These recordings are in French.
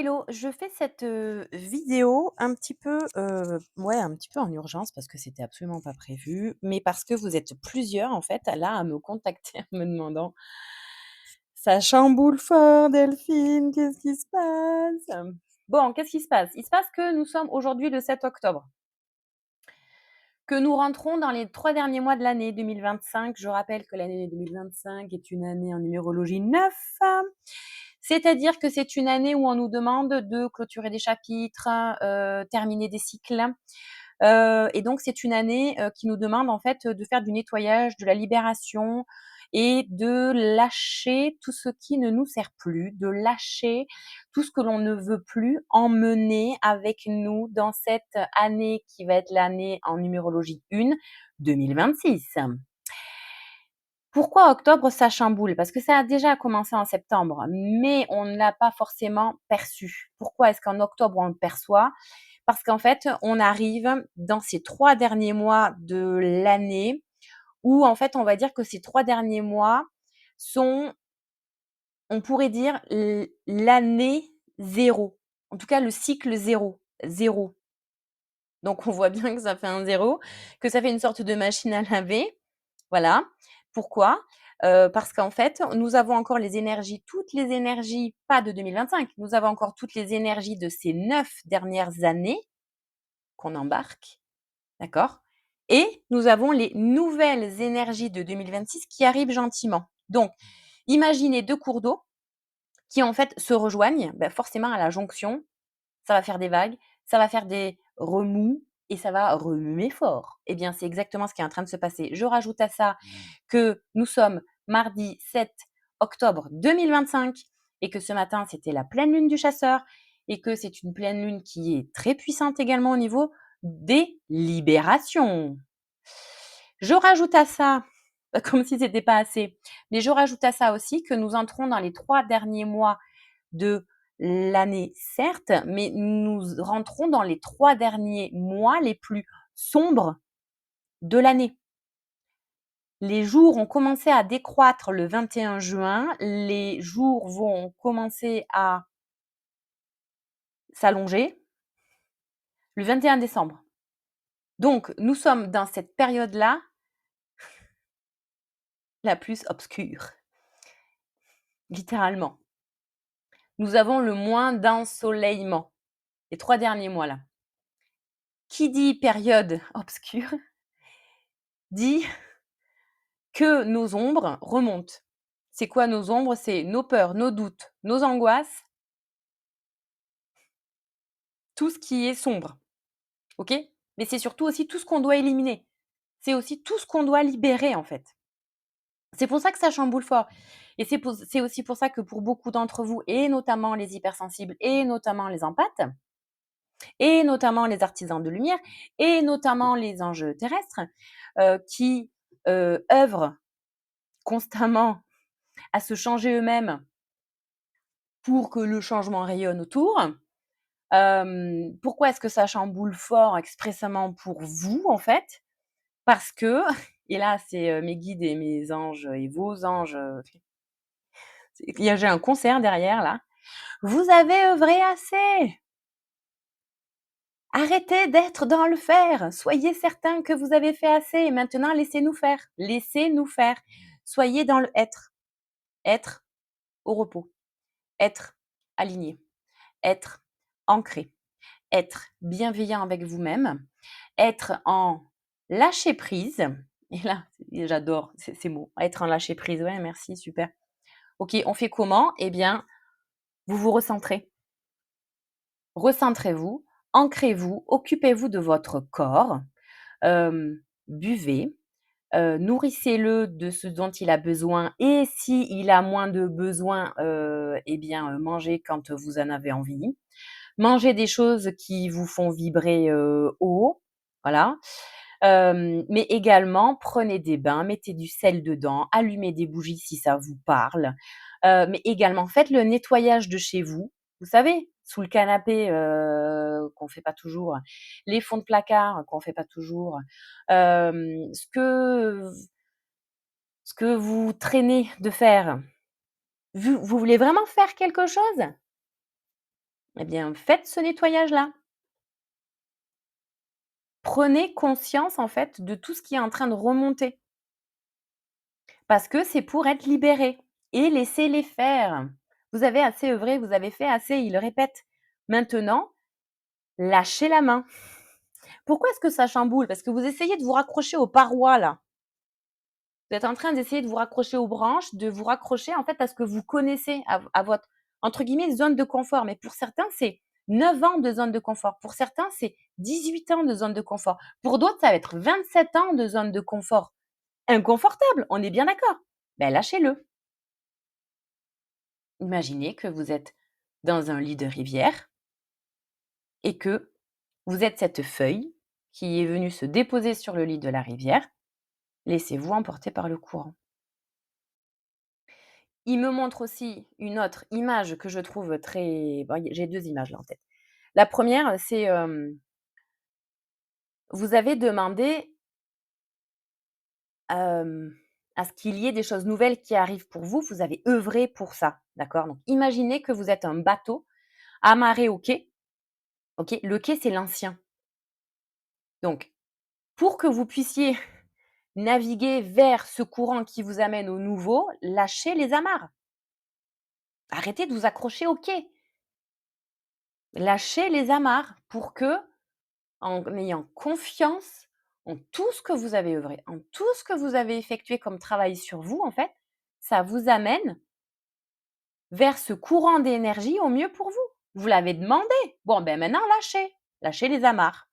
Hello, je fais cette, vidéo un petit peu, ouais, un petit peu en urgence parce que c'était absolument pas prévu, mais parce que vous êtes plusieurs en fait là à me contacter en me demandant: «Ça chamboule fort Delphine, qu'est-ce qui se passe?» Bon, qu'est-ce qui se passe? Il se passe que nous sommes aujourd'hui le 7 octobre, que nous rentrons dans les 3 derniers mois de l'année 2025. Je rappelle que l'année 2025 est une année en numérologie 9. C'est-à-dire que c'est une année où on nous demande de clôturer des chapitres, terminer des cycles. Et donc c'est une année, qui nous demande en fait, de faire du nettoyage, de la libération et de lâcher tout ce qui ne nous sert plus, de lâcher tout ce que l'on ne veut plus emmener avec nous dans cette année qui va être l'année en numérologie 1, 2026. Pourquoi octobre ça chamboule? Parce que ça a déjà commencé en septembre, mais on ne l'a pas forcément perçu. Pourquoi est-ce qu'en octobre on le perçoit? Parce qu'en fait, on arrive dans ces 3 derniers mois de l'année où en fait, on va dire que ces 3 derniers mois sont, on pourrait dire l'année zéro. En tout cas, le cycle zéro, 0. Donc on voit bien que ça fait un zéro, que ça fait une sorte de machine à laver. Voilà. Pourquoi? Parce qu'en fait, nous avons encore les énergies, toutes les énergies, pas de 2025, nous avons encore toutes les énergies de ces 9 dernières années qu'on embarque, d'accord? Et nous avons les nouvelles énergies de 2026 qui arrivent gentiment. Donc, imaginez 2 cours d'eau qui en fait se rejoignent, forcément à la jonction, ça va faire des vagues, ça va faire des remous et ça va remuer fort. Eh bien, c'est exactement ce qui est en train de se passer. Je rajoute à ça que nous sommes mardi 7 octobre 2025 et que ce matin, c'était la pleine lune du Chasseur et que c'est une pleine lune qui est très puissante également au niveau des libérations. Je rajoute à ça, comme si c'était pas assez, mais je rajoute à ça aussi que nous entrons dans les 3 derniers mois de l'année, certes, mais nous rentrons dans les 3 derniers mois les plus sombres de l'année. Les jours ont commencé à décroître le 21 juin, les jours vont commencer à s'allonger le 21 décembre. Donc nous sommes dans cette période-là la plus obscure, littéralement. Nous avons le moins d'ensoleillement, les 3 derniers mois là. Qui dit période obscure, dit que nos ombres remontent. C'est quoi nos ombres? C'est nos peurs, nos doutes, nos angoisses, tout ce qui est sombre, OK? Mais c'est surtout aussi tout ce qu'on doit éliminer. C'est aussi tout ce qu'on doit libérer, en fait. C'est pour ça que ça chamboule fort et c'est aussi pour ça que pour beaucoup d'entre vous et notamment les hypersensibles et notamment les empathes et notamment les artisans de lumière et notamment les anges terrestres, qui, œuvrent constamment à se changer eux-mêmes pour que le changement rayonne autour. Pourquoi est-ce que ça chamboule fort expressément pour vous, en fait? Parce que et là, c'est, mes guides et mes anges et vos anges, j'ai un concert derrière là. Vous avez œuvré assez! Arrêtez d'être dans le faire! Soyez certains que vous avez fait assez et maintenant laissez-nous faire. Laissez-nous faire. Soyez dans le être. Être au repos, être aligné, être ancré, être bienveillant avec vous-même, être en lâcher prise et là, j'adore ces mots, être en lâcher prise, ouais merci, super. OK, on fait comment? Eh bien, vous vous recentrez. Recentrez-vous, ancrez-vous, occupez-vous de votre corps, buvez, nourrissez-le de ce dont il a besoin et s'il a moins de besoin, eh bien, mangez quand vous en avez envie. Mangez des choses qui vous font vibrer, haut, voilà. Mais également prenez des bains, mettez du sel dedans, allumez des bougies si ça vous parle, mais également faites le nettoyage de chez vous. Vous savez, sous le canapé, qu'on fait pas toujours, les fonds de placard qu'on fait pas toujours, ce que vous traînez de faire. Vous voulez vraiment faire quelque chose? Eh bien, faites ce nettoyage-là. Prenez conscience, en fait, de tout ce qui est en train de remonter parce que c'est pour être libéré et laissez-les faire. Vous avez assez œuvré, vous avez fait assez, il le répète. Maintenant, lâchez la main. Pourquoi est-ce que ça chamboule? Parce que vous essayez de vous raccrocher aux parois, là. Vous êtes en train d'essayer de vous raccrocher aux branches, de vous raccrocher, en fait, à ce que vous connaissez, à votre, entre guillemets, «zone de confort». Mais pour certains, c'est 9 ans de zone de confort. Pour certains, c'est 18 ans de zone de confort. Pour d'autres, ça va être 27 ans de zone de confort. Inconfortable, on est bien d'accord? Ben, lâchez-le. Imaginez que vous êtes dans un lit de rivière et que vous êtes cette feuille qui est venue se déposer sur le lit de la rivière. Laissez-vous emporter par le courant. Il me montre aussi une autre image que je trouve très, bon, j'ai 2 images là en tête. La première, c'est, vous avez demandé, hem, à ce qu'il y ait des choses nouvelles qui arrivent pour vous. Vous avez œuvré pour ça, d'accord? Donc imaginez que vous êtes un bateau amarré au quai, OK? Le quai, c'est l'ancien. Donc pour que vous puissiez naviguer vers ce courant qui vous amène au nouveau, lâchez les amarres. Arrêtez de vous accrocher au quai. Lâchez les amarres pour que, en ayant confiance en tout ce que vous avez œuvré, en tout ce que vous avez effectué comme travail sur vous, en fait, ça vous amène vers ce courant d'énergie au mieux pour vous. Vous l'avez demandé. Bon, ben maintenant, lâchez. Lâchez les amarres.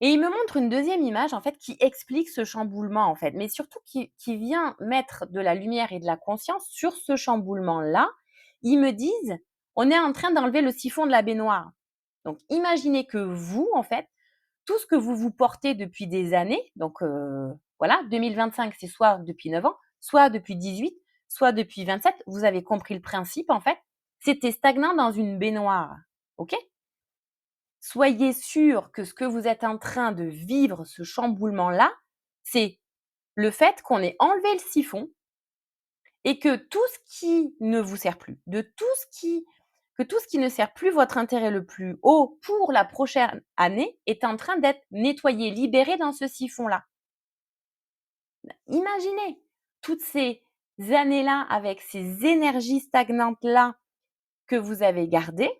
Et il me montre une deuxième image, en fait, qui explique ce chamboulement, en fait, mais surtout qui vient mettre de la lumière et de la conscience sur ce chamboulement-là. Ils me disent: «On est en train d'enlever le siphon de la baignoire». Donc imaginez que vous, en fait, tout ce que vous vous portez depuis des années, donc voilà, 2025, c'est soit depuis 9 ans, soit depuis 18, soit depuis 27, vous avez compris le principe, en fait, c'était stagnant dans une baignoire, OK? Soyez sûr que ce que vous êtes en train de vivre, ce chamboulement-là, c'est le fait qu'on ait enlevé le siphon et que tout ce qui ne vous sert plus, de tout ce qui que tout ce qui ne sert plus votre intérêt le plus haut pour la prochaine année est en train d'être nettoyé, libéré dans ce siphon-là. Imaginez toutes ces années-là avec ces énergies stagnantes-là que vous avez gardées,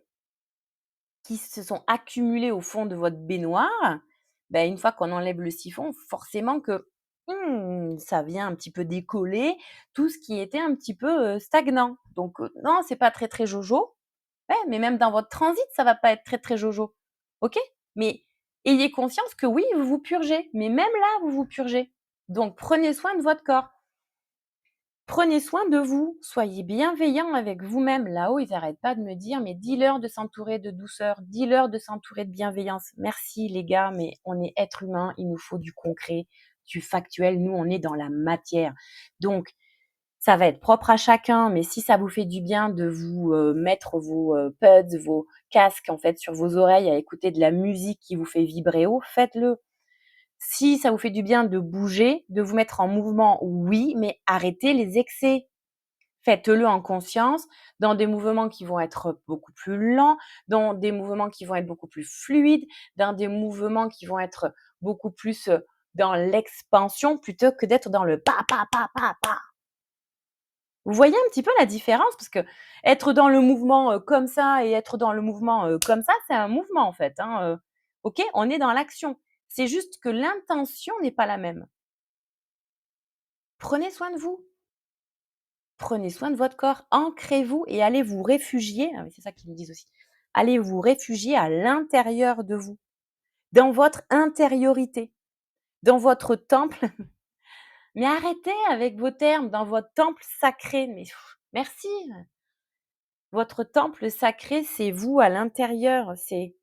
qui se sont accumulées au fond de votre baignoire. Ben, une fois qu'on enlève le siphon, forcément que, ça vient un petit peu décoller tout ce qui était un petit peu, stagnant. Donc, non, c'est pas très, très jojo. Ouais, mais même dans votre transit, ça va pas être très, très jojo. OK? Mais ayez conscience que oui, vous vous purgez, mais même là, vous vous purgez. Donc prenez soin de votre corps. Prenez soin de vous, soyez bienveillant avec vous-même. Là-haut, ils n'arrêtent pas de me dire: «Mais dis-leur de s'entourer de douceur, dis-leur de s'entourer de bienveillance». Merci les gars, mais on est être humain, il nous faut du concret, du factuel. Nous, on est dans la matière. Donc ça va être propre à chacun, mais si ça vous fait du bien de vous, mettre vos, pods, vos casques, en fait, sur vos oreilles à écouter de la musique qui vous fait vibrer haut, faites-le. Si ça vous fait du bien de bouger, de vous mettre en mouvement, oui, mais arrêtez les excès. Faites-le en conscience, dans des mouvements qui vont être beaucoup plus lents, dans des mouvements qui vont être beaucoup plus fluides, dans des mouvements qui vont être beaucoup plus, dans l'expansion plutôt que d'être dans le pa pa pa pa pa. Vous voyez un petit peu la différence? Parce que être dans le mouvement, comme ça et être dans le mouvement, comme ça, c'est un mouvement en fait, hein, OK? On est dans l'action. C'est juste que l'intention n'est pas la même. Prenez soin de vous, prenez soin de votre corps, ancrez-vous et allez vous réfugier, ah oui, c'est ça qu'ils me disent aussi. Allez vous réfugier à l'intérieur de vous, dans votre intériorité, dans votre temple. Mais arrêtez avec vos termes, dans votre temple sacré, mais merci. Votre temple sacré, c'est vous à l'intérieur, c'est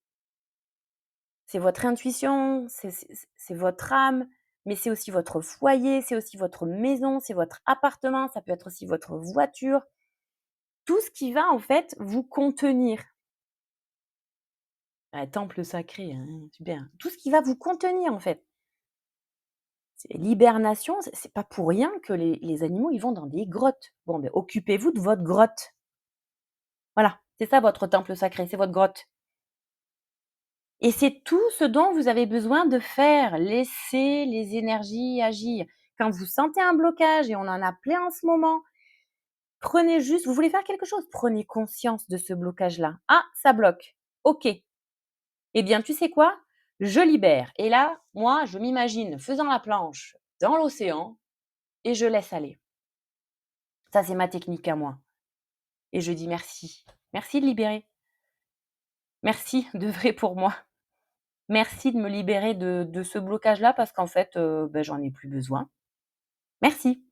votre intuition, c'est votre âme, mais c'est aussi votre foyer, c'est aussi votre maison, c'est votre appartement, ça peut être aussi votre voiture. Tout ce qui va en fait vous contenir. Ah, temple sacré, hein, super. Tout ce qui va vous contenir en fait. C'est l'hibernation, c'est pas pour rien que les animaux, ils vont dans des grottes. Bon, ben, occupez-vous de votre grotte. Voilà. C'est ça votre temple sacré, c'est votre grotte. Et c'est tout ce dont vous avez besoin de faire. Laissez les énergies agir. Quand vous sentez un blocage et on en a plein en ce moment, prenez juste vous voulez faire quelque chose, prenez conscience de ce blocage-là. «Ah, ça bloque. OK. Eh bien, tu sais quoi? Je libère» et là, moi, je m'imagine faisant la planche dans l'océan et je laisse aller. Ça, c'est ma technique à moi et je dis: «Merci. Merci de libérer. Merci d'œuvrer pour moi. Merci de me libérer de ce blocage-là parce qu'en fait, j'en ai plus besoin. Merci».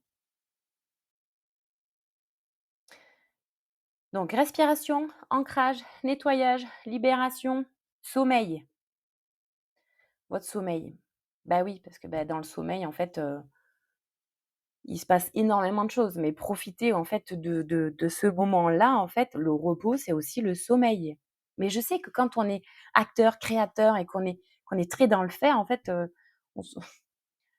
Donc respiration, ancrage, nettoyage, libération, sommeil. Votre sommeil. Bah oui, parce que, dans le sommeil, en fait, il se passe énormément de choses, mais profitez, en fait, de ce moment-là, en fait, le repos, c'est aussi le sommeil. Mais je sais que quand on est acteur, créateur et qu'on est très dans le faire, en fait, on se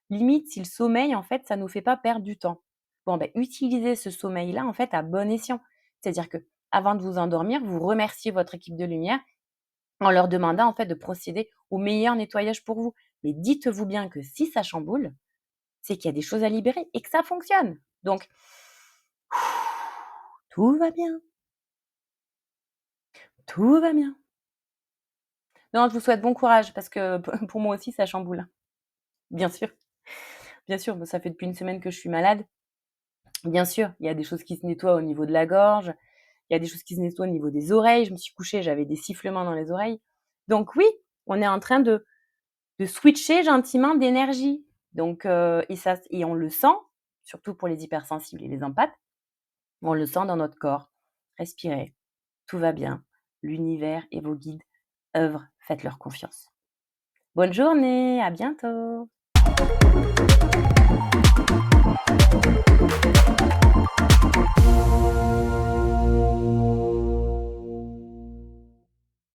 limite, si le sommeil, en fait, ça nous fait pas perdre du temps. Bon, utilisez ce sommeil-là, en fait, à bon escient. C'est-à-dire que avant de vous endormir, vous remerciez votre équipe de lumière en leur demandant, en fait, de procéder au meilleur nettoyage pour vous. Mais dites-vous bien que si ça chamboule, c'est qu'il y a des choses à libérer et que ça fonctionne. Donc, tout va bien, tout va bien. Non, je vous souhaite bon courage parce que pour moi aussi, ça chamboule. Bien sûr, bien sûr, ça fait depuis une semaine que je suis malade. Bien sûr, il y a des choses qui se nettoient au niveau de la gorge, il y a des choses qui se nettoient au niveau des oreilles. Je me suis couchée, j'avais des sifflements dans les oreilles. Donc oui, on est en train de switcher gentiment d'énergie. Donc et on le sent, surtout pour les hypersensibles et les empathes, on le sent dans notre corps. Respirez, tout va bien. L'univers et vos guides œuvrent, faites-leur confiance. Bonne journée, à bientôt.